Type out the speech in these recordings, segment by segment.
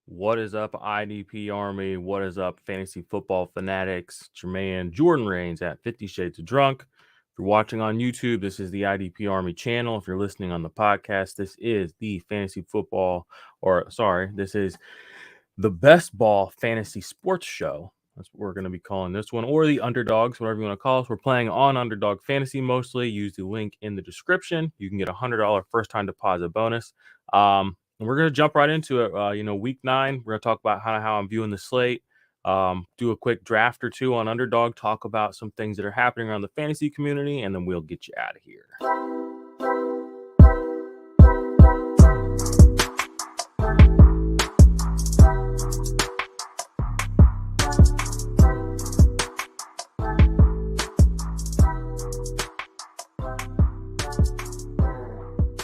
What is up, IDP Army? What is up, fantasy football fanatics? It's your man, Jordan Reigns at 50 Shades of Drunk. If you're watching on YouTube, this is the IDP Army channel. If you're listening on the podcast, this is the fantasy football, this is the best ball fantasy sports show. That's what we're going to be calling this one, or the Underdogs, whatever you want to call us. We're playing on Underdog Fantasy mostly. Use the link in the description. You can get a $100 first-time deposit bonus. And we're going to jump right into it. Week 9, we're going to talk about how I'm viewing the slate, do a quick draft or two on Underdog, talk about some things that are happening around the fantasy community, and then we'll get you out of here.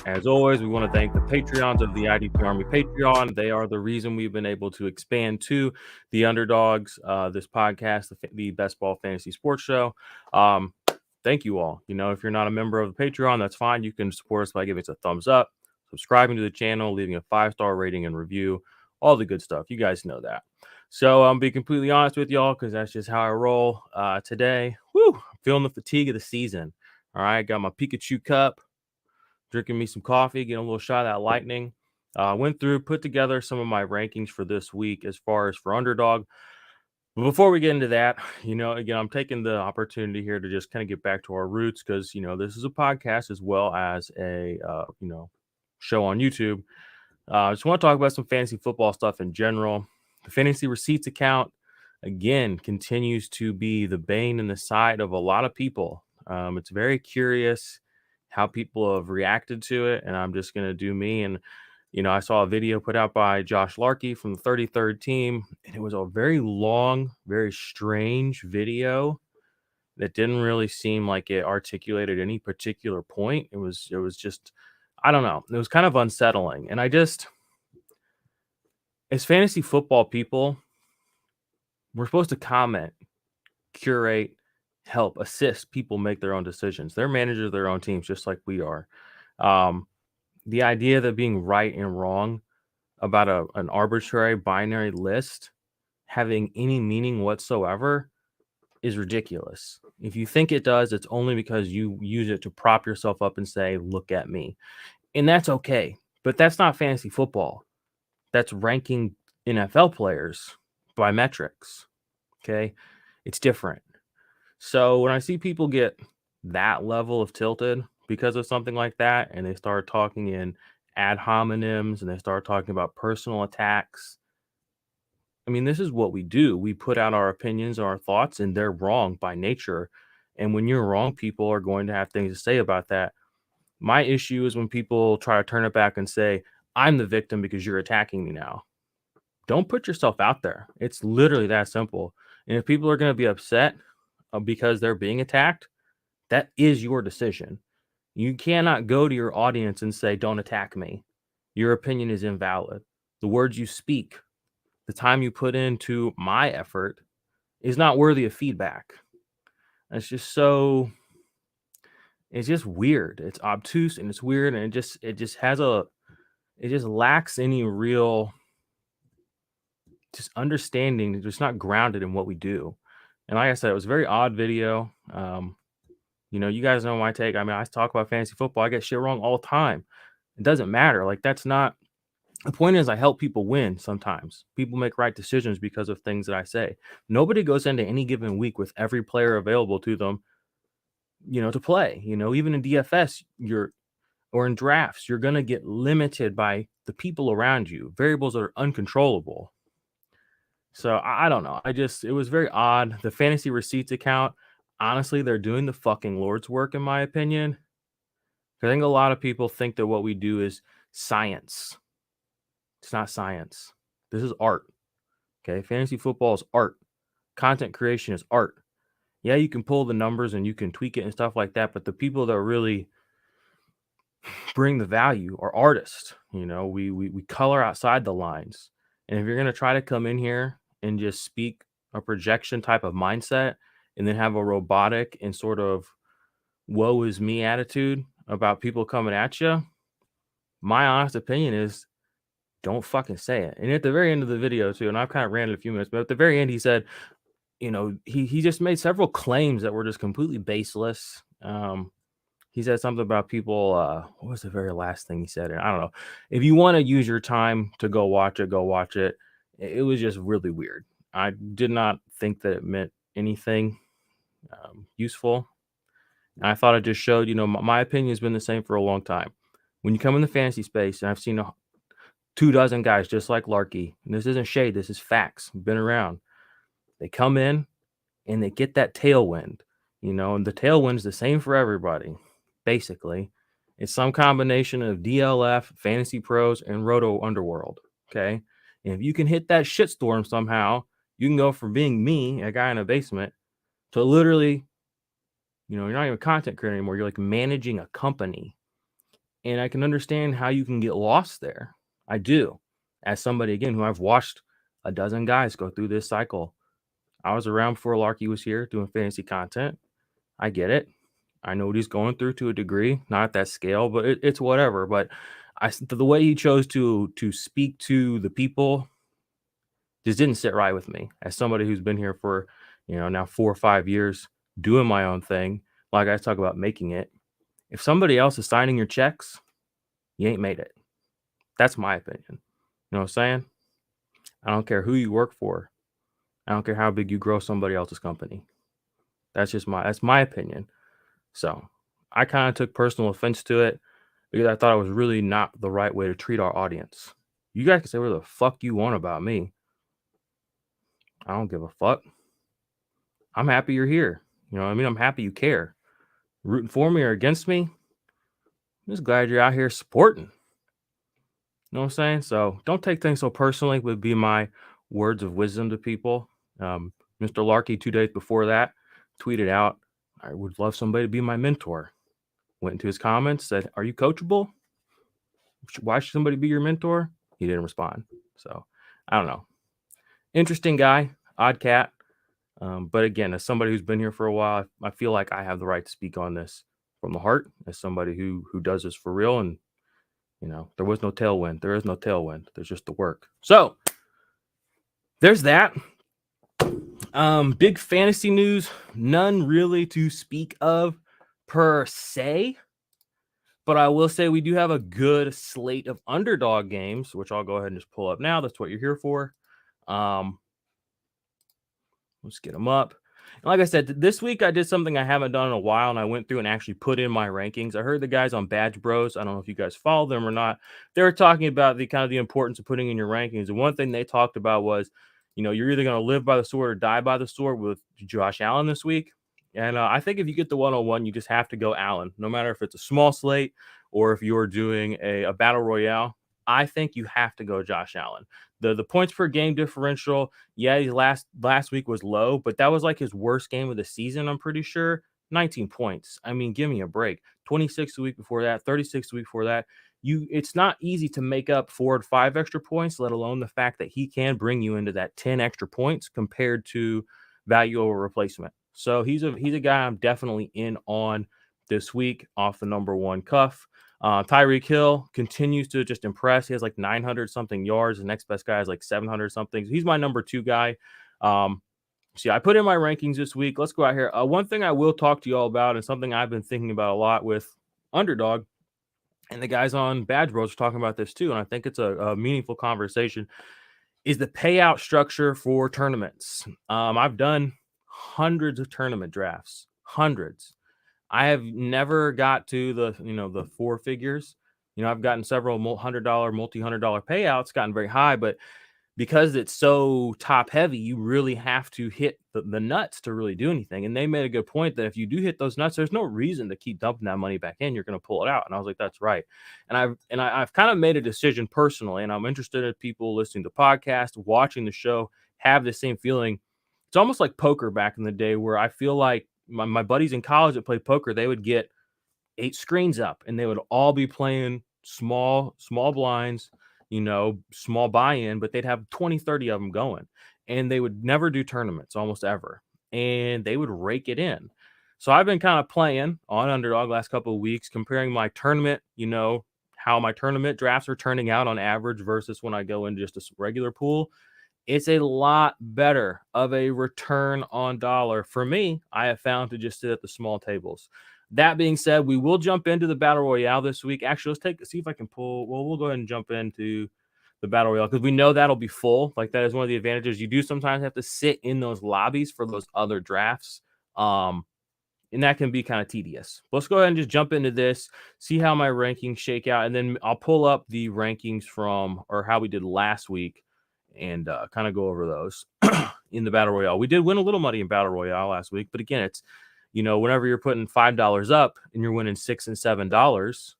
As always, we want to thank the Patreons of the IDP Army Patreon. They are the reason we've been able to expand to the Underdogs, this podcast, the Best Ball Fantasy Sports Show. Thank you all. If you're not a member of the Patreon, that's fine. You can support us by giving us a thumbs up, subscribing to the channel, leaving a 5-star rating and review, all the good stuff. You guys know that. So I'm being completely honest with y'all because that's just how I roll today. I'm feeling the fatigue of the season. All right, got my Pikachu cup, drinking me some coffee, getting a little shot of that lightning. Went through, put together some of my rankings for this week as far as for Underdog. But before we get into that, again, I'm taking the opportunity here to just kind of get back to our roots because, this is a podcast as well as a, show on YouTube. I just want to talk about some fantasy football stuff in general. The fantasy receipts account, again, continues to be the bane in the side of a lot of people. It's very curious how people have reacted to it, and I'm just going to do me. And, I saw a video put out by Josh Larkey from the 33rd team, and it was a very long, very strange video that didn't really seem like it articulated any particular point. It was just, I don't know. It was kind of unsettling. And as fantasy football people, we're supposed to comment, curate, help, assist people make their own decisions. They're managers of their own teams, just like we are. The idea that being right and wrong about an arbitrary binary list having any meaning whatsoever is ridiculous. If you think it does, it's only because you use it to prop yourself up and say, look at me. And that's okay. But that's not fantasy football. That's ranking NFL players by metrics. Okay? It's different. So when I see people get that level of tilted because of something like that, and they start talking in ad hominems and they start talking about personal attacks, I mean, this is what we do. We put out our opinions, our thoughts, and they're wrong by nature. And when you're wrong, people are going to have things to say about that. My issue is when people try to turn it back and say, I'm the victim because you're attacking me now. Don't put yourself out there. It's literally that simple. And if people are going to be upset because they're being attacked, that is your decision. You cannot go to your audience and say, don't attack me. Your opinion is invalid. The words you speak, the time you put into my effort is not worthy of feedback. It's just weird. It's obtuse and it's weird. And it just lacks any real just understanding. It's just not grounded in what we do. And like I said, it was a very odd video. You guys know my take. I mean, I talk about fantasy football. I get shit wrong all the time. It doesn't matter. Like, that's not the point. Is I help people win sometimes. People make right decisions because of things that I say. Nobody goes into any given week with every player available to them, to play. Even in DFS, or in drafts, you're going to get limited by the people around you, variables that are uncontrollable. So I don't know. It was very odd. The fantasy receipts account, honestly, they're doing the fucking Lord's work, in my opinion. I think a lot of people think that what we do is science. It's not science. This is art. Okay. Fantasy football is art. Content creation is art. Yeah, you can pull the numbers and you can tweak it and stuff like that, but the people that really bring the value are artists. We color outside the lines. And if you're going to try to come in here and just speak a projection type of mindset and then have a robotic and sort of woe is me attitude about people coming at you, my honest opinion is Don't fucking say it. And at the very end of the video too, and I've kind of ran it a few minutes, but at the very end, he said, he just made several claims that were just completely baseless. He said something about people. What was the very last thing he said? And I don't know. If you want to use your time to go watch it, go watch it. It was just really weird. I did not think that it meant anything useful. And I thought it just showed, my opinion has been the same for a long time. When you come in the fantasy space, and I've seen 24 guys just like Larky, and this isn't shade, this is facts. Been around. They come in and they get that tailwind, and the tailwind's the same for everybody. Basically, it's some combination of DLF, Fantasy Pros, and Roto Underworld. Okay. And if you can hit that shitstorm somehow, you can go from being me, a guy in a basement, to literally, you're not even a content creator anymore. You're like managing a company. And I can understand how you can get lost there. I do. As somebody, again, who I've watched a dozen guys go through this cycle. I was around before Larky was here doing fantasy content. I get it. I know what he's going through to a degree, not at that scale, but it's whatever. But the way he chose to speak to the people just didn't sit right with me. As somebody who's been here for, now 4 or 5 years doing my own thing, like I talk about making it. If somebody else is signing your checks, you ain't made it. That's my opinion. You know what I'm saying? I don't care who you work for. I don't care how big you grow somebody else's company. That's my opinion. So I kind of took personal offense to it because I thought it was really not the right way to treat our audience. You guys can say whatever the fuck you want about me. I don't give a fuck. I'm happy you're here. You know what I mean? I'm happy you care. Rooting for me or against me, I'm just glad you're out here supporting. You know what I'm saying? So don't take things so personally, would be my words of wisdom to people. Mr. Larky, 2 days before that, tweeted out, I would love somebody to be my mentor. Went into his comments, said, are you coachable? Why should somebody be your mentor? He didn't respond. So I don't know. Interesting guy, odd cat. But again, as somebody who's been here for a while, I feel like I have the right to speak on this from the heart as somebody who does this for real. And, there was no tailwind. There is no tailwind. There's just the work. So there's that. Big fantasy news, none really to speak of per se. But I will say we do have a good slate of underdog games, which I'll go ahead and just pull up now. That's what you're here for. Let's get them up. And like I said, this week I did something I haven't done in a while, and I went through and actually put in my rankings. I heard the guys on Badge Bros. I don't know if you guys follow them or not. They were talking about the importance of putting in your rankings. And one thing they talked about was, you're either going to live by the sword or die by the sword with Josh Allen this week. And I think if you get the 101, you just have to go Allen, no matter if it's a small slate or if you're doing a battle royale. I think you have to go Josh Allen. The points per game differential, yeah, his last week was low, but that was like his worst game of the season, I'm pretty sure. 19 points. I mean, give me a break. 26 the week before that, 36 the week before that. It's not easy to make up 4 or 5 extra points, let alone the fact that he can bring you into that 10 extra points compared to value over replacement. So he's a guy I'm definitely in on this week off the number 1 cuff. Tyreek Hill continues to just impress. He has like 900 something yards. The next best guy is like 700 something. He's my number 2 guy. So I put in my rankings this week. Let's go out here. One thing I will talk to you all about, and something I've been thinking about a lot with Underdog, and the guys on Badge Bros are talking about this too, and I think it's a meaningful conversation, is the payout structure for tournaments. I've done hundreds of tournament drafts, hundreds. I have never got to the 4 figures. I've gotten several $100, multi-$100 payouts, gotten very high, but because it's so top heavy, you really have to hit the nuts to really do anything. And they made a good point that if you do hit those nuts, there's no reason to keep dumping that money back in. You're going to pull it out. And I was like, that's right. And I've kind of made a decision personally, and I'm interested in people listening to podcasts, watching the show, have the same feeling. It's almost like poker back in the day, where I feel like my buddies in college that played poker, they would get 8 screens up and they would all be playing small blinds, small buy-in, but they'd have 20, 30 of them going, and they would never do tournaments almost ever. And they would rake it in. So I've been kind of playing on Underdog last couple of weeks, comparing my tournament, how my tournament drafts are turning out on average versus when I go in just a regular pool, it's a lot better of a return on dollar for me. I have found to just sit at the small tables. That being said, we will jump into the battle royale this week. Actually, see if I can pull. Well, we'll go ahead and jump into the battle royale because we know that'll be full. Like that is one of the advantages. You do sometimes have to sit in those lobbies for those other drafts. And that can be kind of tedious. Let's go ahead and just jump into this, see how my rankings shake out, and then I'll pull up the rankings from or how we did last week and kind of go over those in the battle royale. We did win a little money in battle royale last week, but again, it's whenever you're putting $5 up and you're winning $6 and $7,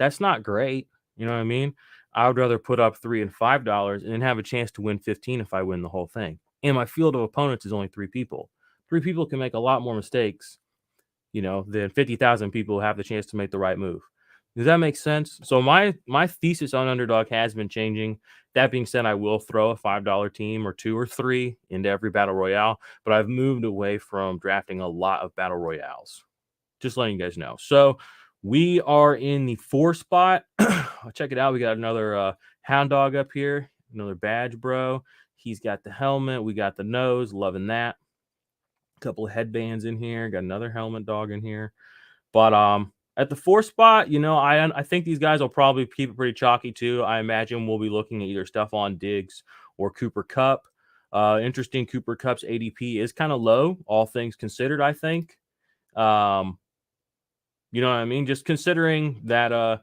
that's not great. You know what I mean? I would rather put up $3 and $5 and then have a chance to win 15 if I win the whole thing. And my field of opponents is only 3 people. 3 people can make a lot more mistakes than 50,000 people who have the chance to make the right move. Does that make sense? So my thesis on Underdog has been changing. That being said, I will throw a $5 team or 2 or 3 into every battle royale, but I've moved away from drafting a lot of battle royales. Just letting you guys know. So we are in the 4 spot. Check it out. We got another Hound Dog up here, another badge bro. He's got the helmet. We got the nose. Loving that. Couple of headbands in here, got another helmet dog in here, but at the 4 spot, I think these guys will probably keep it pretty chalky too. I imagine we'll be looking at either Stephon Diggs or Cooper Kupp. Interesting, Cooper Kupp's ADP is kind of low, all things considered. I think, you know what I mean. Just considering that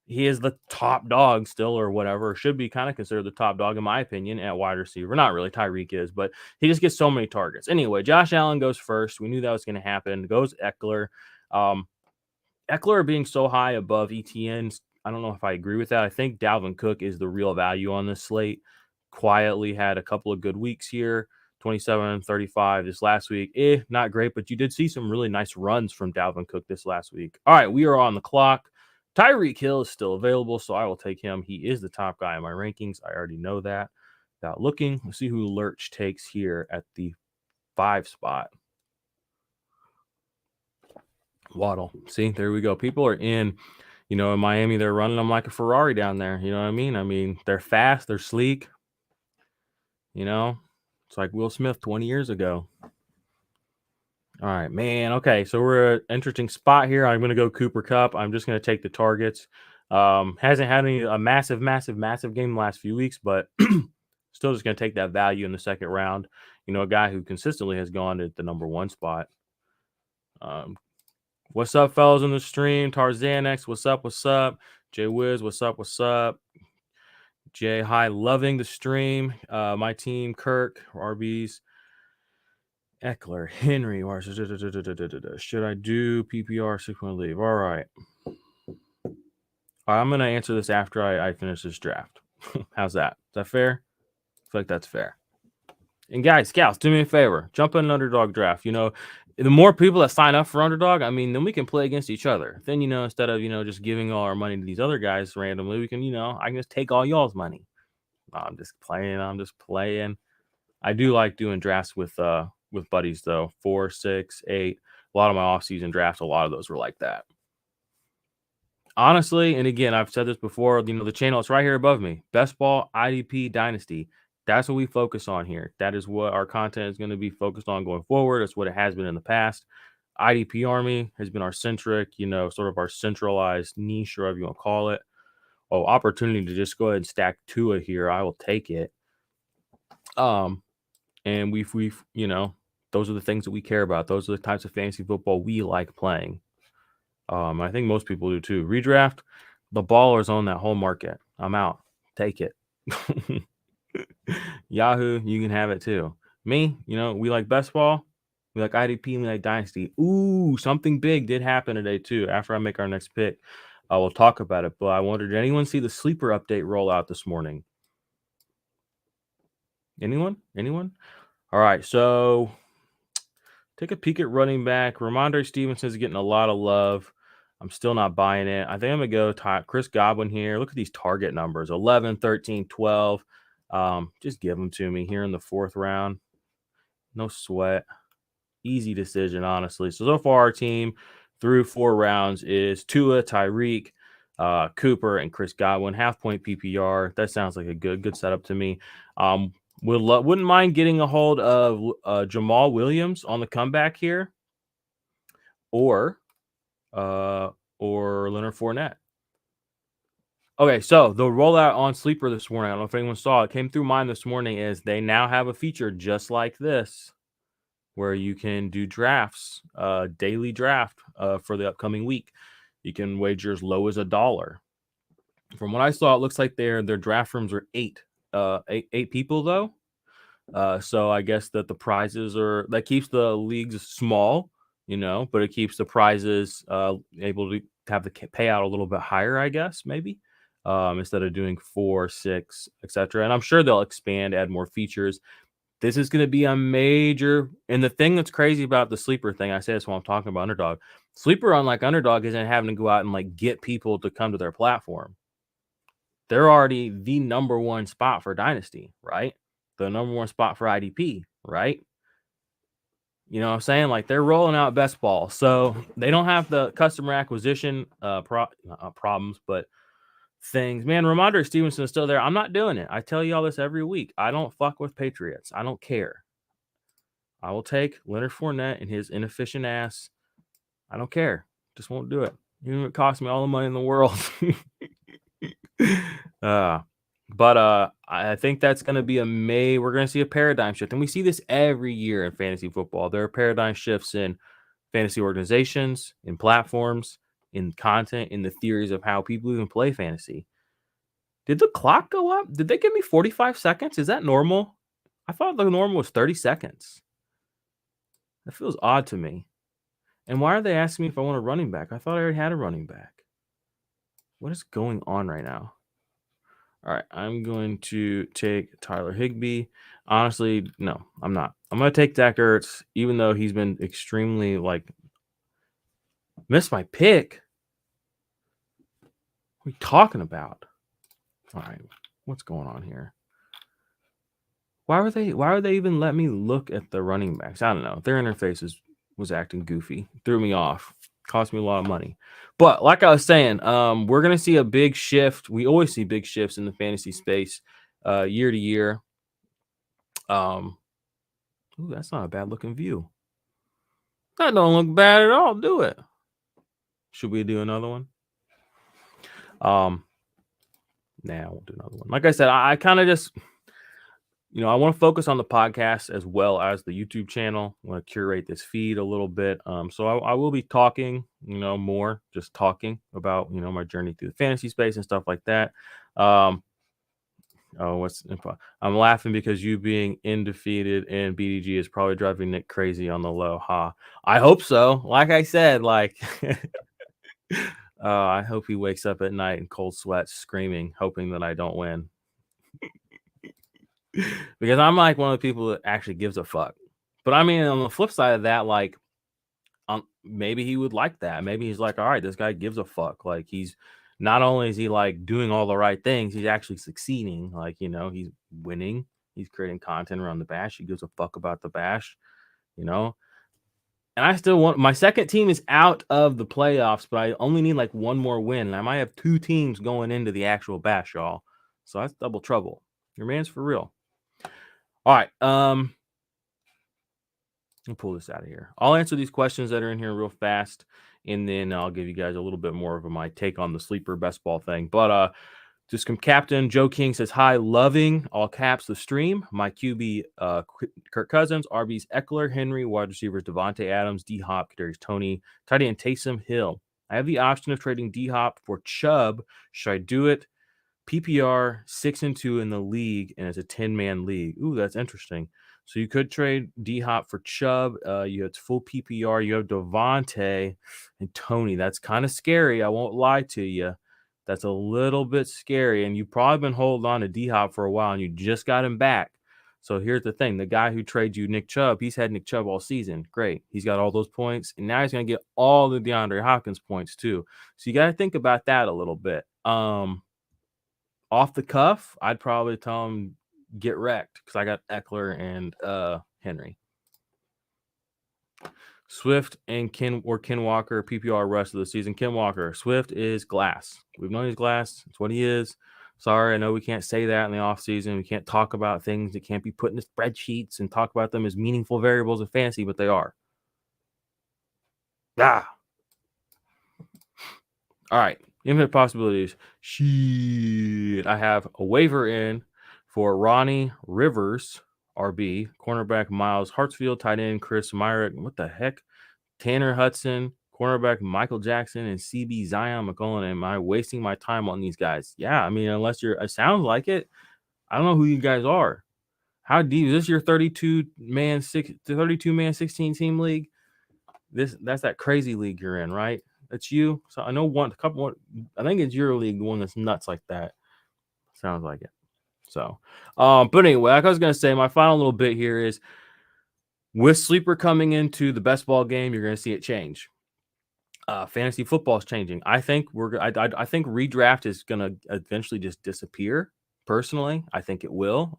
he is the top dog still or whatever, should be kind of considered the top dog in my opinion at wide receiver. Not really, Tyreek is, but he just gets so many targets. Anyway, Josh Allen goes first. We knew that was going to happen. Goes Eckler. Eckler being so high above ETN, I don't know if I agree with that. I think Dalvin Cook is the real value on this slate. Quietly had a couple of good weeks here. 27, 35 this last week. Not great, but you did see some really nice runs from Dalvin Cook this last week. All right, we are on the clock. Tyreek Hill is still available, so I will take him. He is the top guy in my rankings. I already know that. Without looking, let's see who Lurch takes here at the 5 spot. Waddle. See, there we go. People are in Miami, they're running them like a Ferrari down there. You know what I mean? I mean, they're fast, they're sleek. It's like Will Smith 20 years ago. All right, man. Okay, so we're at an interesting spot here. I'm going to go Cooper Kupp. I'm just going to take the targets. Hasn't had a massive game the last few weeks, but still just going to take that value in the second round. A guy who consistently has gone at the number 1 spot. What's up, fellas in the stream? Tarzanx, what's up? What's up? Jay Wiz, what's up? What's up? Jay, hi, loving the stream. My team, Kirk, RBs. Eckler, Henry, should I do PPR 6-1 leave? All right. I'm going to answer this after I finish this draft. How's that? Is that fair? I feel like that's fair. And guys, scouts, do me a favor. Jump in an Underdog draft. The more people that sign up for Underdog, then we can play against each other. Then, instead of, just giving all our money to these other guys randomly, we can, I can just take all y'all's money. I'm just playing. I do like doing drafts with buddies though. 4, 6, 8. A lot of my off-season drafts, a lot of those were like that. Honestly, and again, I've said this before, the channel is right here above me. Best Ball, IDP, Dynasty. That's what we focus on here. That is what our content is going to be focused on going forward. That's what it has been in the past. IDP Army has been our centric, sort of our centralized niche, or whatever you want to call it. Oh, opportunity to just go ahead and stack Tua here. I will take it. And we've those are the things that we care about. Those are the types of fantasy football we like playing. I think most people do too. Redraft, the ballers own that whole market. I'm out. Take it. Yahoo, you can have it too. Me, we like best ball, we like IDP, we like Dynasty. Ooh, something big did happen today too. After I make our next pick, I will talk about it. But I wondered, did anyone see the sleeper update roll out this morning? Anyone? All right, so take a peek at running back. Ramondre Stevenson is getting a lot of love. I'm still not buying it. I think I'm going to go Chris Godwin here. Look at these target numbers, 11, 13, 12. Just give them to me here in the 4th round. No sweat. Easy decision, honestly. So far our team through 4 rounds is Tua, Tyreek, Cooper and Chris Godwin, half point PPR. That sounds like a good setup to me. Wouldn't mind getting a hold of Jamal Williams on the comeback here, or uh, or Leonard Fournette. Okay, so the rollout on Sleeper this morning, I don't know if anyone saw it, came through mine this morning, is they now have a feature just like this where you can do drafts, daily draft for the upcoming week. You can wager as low as $1. From what I saw, it looks like their draft rooms are eight people though. So I guess that the prizes that keeps the leagues small, but it keeps the prizes able to have the payout a little bit higher, I guess, maybe, instead of doing 4, 6, etc. And I'm sure they'll expand, add more features. This is going to be a major, and the thing that's crazy about the Sleeper thing, I say this while I'm talking about Underdog. Sleeper, unlike Underdog, isn't having to go out and like get people to come to their platform. They're already the number one spot for Dynasty, right? The number one spot for IDP, right? You know what I'm saying? Like, they're rolling out best ball. So they don't have the customer acquisition problems, but things. Man, Ramondre Stevenson is still there. I'm not doing it. I tell you all this every week. I don't fuck with Patriots. I don't care. I will take Leonard Fournette and his inefficient ass. I don't care. Just won't do it. Even if it costs me all the money in the world. But I think that's going to be we're going to see a paradigm shift. And we see this every year in fantasy football. There are paradigm shifts in fantasy organizations, in platforms, in content, in the theories of how people even play fantasy. Did the clock go up? Did they give me 45 seconds? Is that normal? I thought the normal was 30 seconds. That feels odd to me. And why are they asking me if I want a running back? I thought I already had a running back. What is going on right now? All right, I'm going to take Tyler Higbee. Honestly, no, I'm not. I'm going to take Zach Ertz, even though he's been extremely, missed my pick. What are you talking about? All right, what's going on here? Why would they even let me look at the running backs? I don't know. Their interface was acting goofy. Threw me off. Cost me a lot of money. But like I was saying, we're going to see a big shift. We always see big shifts in the fantasy space year to year. Ooh, that's not a bad looking view. That don't look bad at all, do it? Should we do another one? Nah, I won't do another one. Like I said, I kind of just, I want to focus on the podcast as well as the YouTube channel. I want to curate this feed a little bit. So I will be talking, more, just talking about, my journey through the fantasy space and stuff like that. I'm laughing because you being undefeated in BDG is probably driving Nick crazy on the low. I hope so. Like I said, I hope he wakes up at night in cold sweats, screaming, hoping that I don't win. Because I'm like one of the people that actually gives a fuck. But I mean, on the flip side of that, maybe he would like that. Maybe he's like, all right, this guy gives a fuck. Like, he's not only is he like doing all the right things, he's actually succeeding. Like, he's winning. He's creating content around the bash. He gives a fuck about the bash, And I still want my second team is out of the playoffs, but I only need like one more win. And I might have 2 teams going into the actual bash, y'all. So that's double trouble. Your man's for real. All right. I'll pull this out of here. I'll answer these questions that are in here real fast, and then I'll give you guys a little bit more of my take on the sleeper best ball thing. But just Captain Joe King says, hi, loving all caps the stream. My QB, Kirk Cousins, RB's Eckler, Henry, wide receivers Devontae Adams, D Hop, Kadarius Toney, tight end Taysom Hill. I have the option of trading D Hop for Chubb. Should I do it? PPR 6-2 in the league, and it's a 10-man league. Ooh, that's interesting. So you could trade D Hop for Chubb. You have full PPR. You have Devontae and Toney. That's kind of scary. I won't lie to you. That's a little bit scary. And you've probably been holding on to D Hop for a while, and you just got him back. So here's the thing. The guy who trades you Nick Chubb, he's had Nick Chubb all season. Great. He's got all those points. And now he's going to get all the DeAndre Hopkins points too. So you got to think about that a little bit. Off the cuff, I'd probably tell him get wrecked because I got Eckler and Henry. Swift and Ken Walker, PPR rest of the season. Ken Walker, Swift is glass. We've known he's glass. It's what he is. Sorry, I know we can't say that in the offseason. We can't talk about things that can't be put in the spreadsheets and talk about them as meaningful variables of fantasy, but they are. Ah. All right. Infinite possibilities. Shit. I have a waiver in for Ronnie Rivers, RB, cornerback Miles Hartsfield, tight end Chris Myrick. What the heck? Tanner Hudson, cornerback Michael Jackson, and CB Zion McCollum. Am I wasting my time on these guys? Yeah, I mean, unless it sounds like it. I don't know who you guys are. How deep is this? Your 32 man 16 team league? That's that crazy league you're in, right? That's you. So I know I think it's your league, the one that's nuts like that. Sounds like it. So, but anyway, like I was gonna say, my final little bit here is with Sleeper coming into the best ball game, you're gonna see it change. Fantasy football is changing. I think I think redraft is gonna eventually just disappear. Personally, I think it will.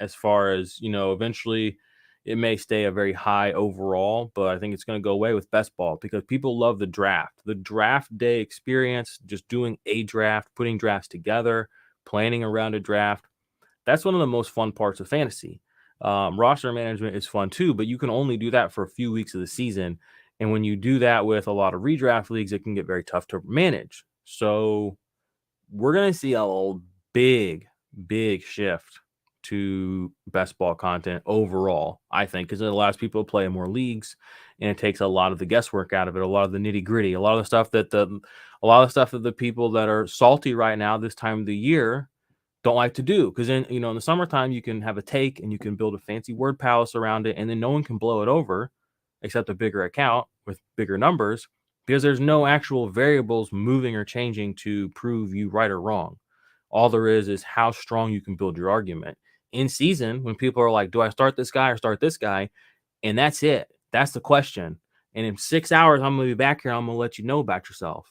As far as eventually it may stay a very high overall, but I think it's going to go away with best ball because people love the draft day experience, just doing a draft, putting drafts together, planning around a draft. That's one of the most fun parts of fantasy. Roster management is fun too, but you can only do that for a few weeks of the season. And when you do that with a lot of redraft leagues, it can get very tough to manage. So we're going to see a big shift to best ball content overall, I think, because it allows people to play in more leagues and it takes a lot of the guesswork out of it, a lot of the nitty gritty, a lot of the stuff that the people that are salty right now this time of the year don't like to do. Because then, in the summertime, you can have a take and you can build a fancy word palace around it, and then no one can blow it over except a bigger account with bigger numbers because there's no actual variables moving or changing to prove you right or wrong. All there is how strong you can build your argument. In season, when people are like, do I start this guy or start this guy? And that's it. That's the question. And in 6 hours, I'm going to be back here. I'm going to let you know about yourself.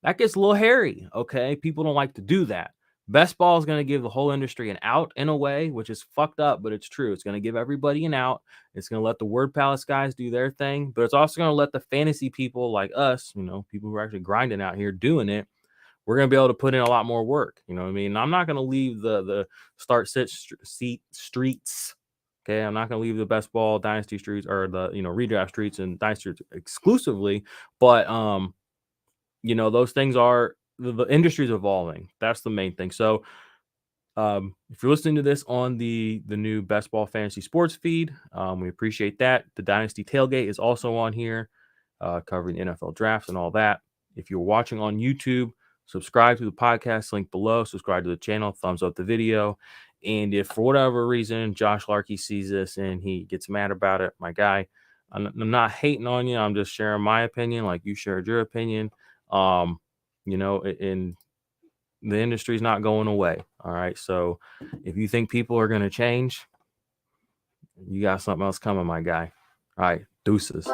That gets a little hairy, okay? People don't like to do that. Best ball is going to give the whole industry an out in a way, which is fucked up, but it's true. It's going to give everybody an out. It's going to let the word palace guys do their thing, but it's also going to let the fantasy people like us, people who are actually grinding out here doing it, we're going to be able to put in a lot more work. You know what I mean? I'm not going to leave the start sit seat streets. Okay. I'm not going to leave the best ball dynasty streets or the, redraft streets and dynasty streets exclusively, but, those things are the industry's evolving. That's the main thing. So, if you're listening to this on the new Best Ball Fantasy Sports feed, we appreciate that. The Dynasty Tailgate is also on here, covering the NFL drafts and all that. If you're watching on YouTube, subscribe to the podcast link below. Subscribe to the channel. Thumbs up the video. And if for whatever reason Josh Larkey sees this and he gets mad about it, my guy, I'm not hating on you. I'm just sharing my opinion, like you shared your opinion. And the industry is not going away. All right. So if you think people are going to change, you got something else coming, my guy. All right. Deuces.